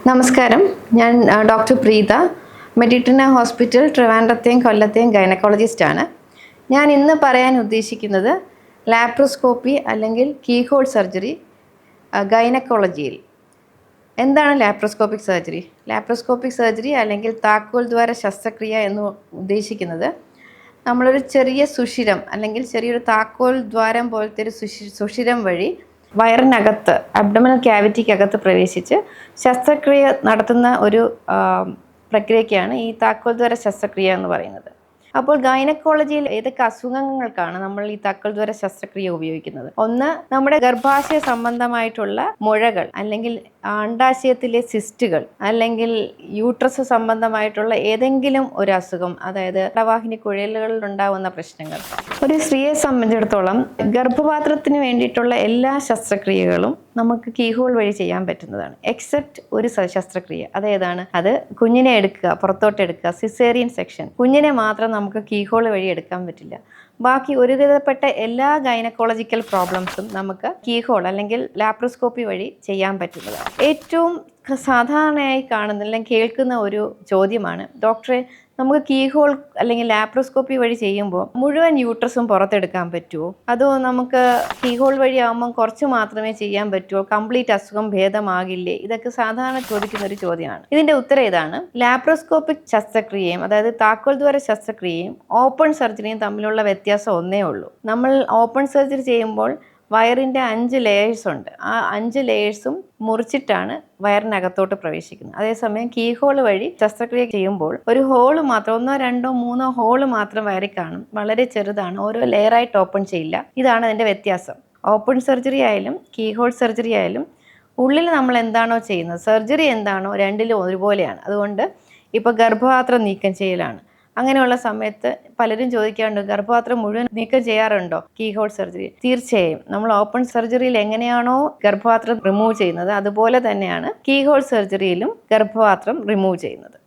നമസ്കാരം. ഞാൻ doctor Preetha, മെഡിട്രിന hospital ട്രിവാൻഡ്രത്തെയും കൊല്ലത്തെയും ഗൈനക്കോളജിസ്റ്റാണ്. ഞാൻ ഇന്ന് പറയാൻ ഉദ്ദേശിക്കുന്നത് ലാപ്രോസ്കോപ്പി അല്ലെങ്കിൽ കീഹോൾ സർജറി ഗൈനക്കോളജിയിൽ. എന്താണ് ലാപ്രോസ്കോപ്പിക് സർജറി? ലാപ്രോസ്കോപ്പിക് സർജറി അല്ലെങ്കിൽ താക്കോൽ ദ്വാര ശസ്ത്രക്രിയ എന്ന് ഉദ്ദേശിക്കുന്നത് നമ്മളൊരു ചെറിയ സുഷിരം അല്ലെങ്കിൽ ചെറിയൊരു താക്കോൽ ദ്വാരം പോലത്തെ ഒരു സുഷിരം വഴി വയറിനകത്ത് അബ്ഡോമിനൽ ക്യാവിറ്റിക്കകത്ത് പ്രവേശിച്ച് ശസ്ത്രക്രിയ നടത്തുന്ന ഒരു പ്രക്രിയയ്ക്കാണ് ഈ താക്കോൽ ദ്വാര ശസ്ത്രക്രിയ എന്ന് പറയുന്നത്. അപ്പോൾ ഗൈനക്കോളജിയിൽ ഏതൊക്കെ അസുഖങ്ങൾക്കാണ് നമ്മൾ ഈ താക്കോൽ ദ്വാര ശസ്ത്രക്രിയ ഉപയോഗിക്കുന്നത്? ഒന്ന്, നമ്മുടെ ഗർഭാശയ സംബന്ധമായിട്ടുള്ള മുഴകൾ അല്ലെങ്കിൽ അണ്ഡാശയത്തിലെ സിസ്റ്റുകൾ അല്ലെങ്കിൽ യൂട്രസ് സംബന്ധമായിട്ടുള്ള ഏതെങ്കിലും ഒരു അസുഖം, അതായത് അണ്ടവാഹിനി കുഴലുകളിൽ ഉണ്ടാകുന്ന പ്രശ്നങ്ങൾ. ഒരു സ്ത്രീയെ സംബന്ധിച്ചിടത്തോളം ഗർഭപാത്രത്തിന് വേണ്ടിയിട്ടുള്ള എല്ലാ ശസ്ത്രക്രിയകളും നമുക്ക് കീഹോൾ വഴി ചെയ്യാൻ പറ്റുന്നതാണ്. എക്സെപ്റ്റ് ഒരു ശസ്ത്രക്രിയ. അതേതാണ്? അത് കുഞ്ഞിനെ എടുക്കുക, പുറത്തോട്ട് എടുക്കുക, സിസേറിയൻ സെക്ഷൻ. കുഞ്ഞിനെ മാത്രം നമുക്ക് കീഹോൾ വഴി എടുക്കാൻ പറ്റില്ല. ബാക്കി ഒരുവിധപ്പെട്ട എല്ലാ ഗൈനക്കോളജിക്കൽ പ്രോബ്ലംസും നമുക്ക് കീഹോൾ അല്ലെങ്കിൽ ലാപ്രോസ്കോപ്പി വഴി ചെയ്യാൻ പറ്റുന്നതാണ്. ഏറ്റവും സാധാരണയായി കാണുന്ന അല്ലെങ്കിൽ കേൾക്കുന്ന ഒരു ചോദ്യമാണ്, ഡോക്ടറെ, നമുക്ക് കീഹോൾ അല്ലെങ്കിൽ ലാപ്രോസ്കോപ്പി വഴി ചെയ്യുമ്പോൾ മുഴുവൻ യൂട്രസും പുറത്തെടുക്കാൻ പറ്റുമോ? അതോ നമുക്ക് കീഹോൾ വഴി ആകുമ്പം കുറച്ച് മാത്രമേ ചെയ്യാൻ പറ്റുമോ? കംപ്ലീറ്റ് അസുഖം ഭേദമാകില്ലേ? ഇതൊക്കെ സാധാരണ ചോദിക്കുന്ന ഒരു ചോദ്യമാണ്. ഇതിന്റെ ഉത്തരം ഇതാണ്: ലാപ്രോസ്കോപ്പിക് ശസ്ത്രക്രിയയും അതായത് താക്കോൽ ദ്വാര ശസ്ത്രക്രിയയും ഓപ്പൺ സർജറിയും തമ്മിലുള്ള വ്യത്യാസം ഒന്നേ ഉള്ളൂ. നമ്മൾ ഓപ്പൺ സർജറി ചെയ്യുമ്പോൾ വയറിൻ്റെ 5 ലെയേഴ്സ് ഉണ്ട്. ആ 5 ലെയേഴ്സും മുറിച്ചിട്ടാണ് വയറിനകത്തോട്ട് പ്രവേശിക്കുന്നത്. അതേസമയം കീഹോൾ വഴി ശസ്ത്രക്രിയ ചെയ്യുമ്പോൾ ഒരു ഹോള് മാത്രം, 1, 2, 3 ഹോള് മാത്രം വയറിൽ കാണും. വളരെ ചെറുതാണ്. ഓരോ ലെയറായിട്ട് ഓപ്പൺ ചെയ്യില്ല. ഇതാണ് അതിൻ്റെ വ്യത്യാസം. ഓപ്പൺ സർജറി ആയാലും കീഹോൾ സർജറി ആയാലും ഉള്ളിൽ നമ്മൾ എന്താണോ ചെയ്യുന്നത്, സർജറി എന്താണോ, രണ്ടിലും ഒരുപോലെയാണ്. അതുകൊണ്ട് ഇപ്പോൾ ഗർഭപാത്രം നീക്കം ചെയ്യലാണ്. അങ്ങനെയുള്ള സമയത്ത് പലരും ചോദിക്കാറുണ്ട്, ഗർഭപാത്രം മുഴുവൻ നീക്കം ചെയ്യാറുണ്ടോ കീഹോൾ സർജറി? തീർച്ചയായും. നമ്മൾ ഓപ്പൺ സർജറിയിൽ എങ്ങനെയാണോ ഗർഭപാത്രം റിമൂവ് ചെയ്യുന്നത്, അതുപോലെ തന്നെയാണ് കീഹോൾ സർജറിയിലും ഗർഭപാത്രം റിമൂവ് ചെയ്യുന്നത്.